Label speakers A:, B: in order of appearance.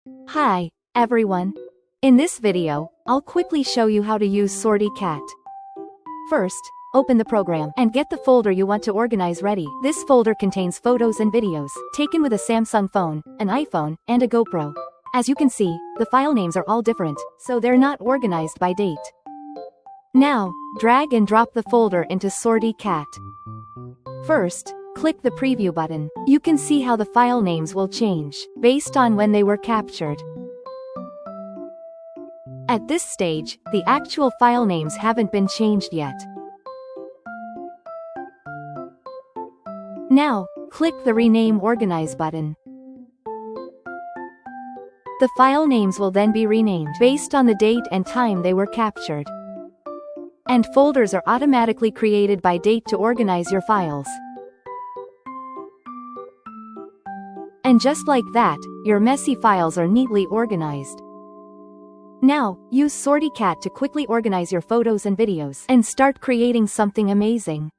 A: Hi, everyone. In this video, I'll quickly show you how to use SortyCat. First, open the program and get the folder you want to organize ready. This folder contains photos and videos taken with a Samsung phone, an iPhone, and a GoPro. As you can see, the file names are all different, so they're not organized by date. Now, drag and drop the folder into SortyCat. First, click the preview button. You can see how the file names will change based on when they were captured. At this stage, the actual file names haven't been changed yet. Now, click the Rename Organize button. The file names will then be renamed based on the date and time they were captured. And folders are automatically created by date to organize your files. And just like that, your messy files are neatly organized. Now, use SortyCat to quickly organize your photos and videos and start creating something amazing.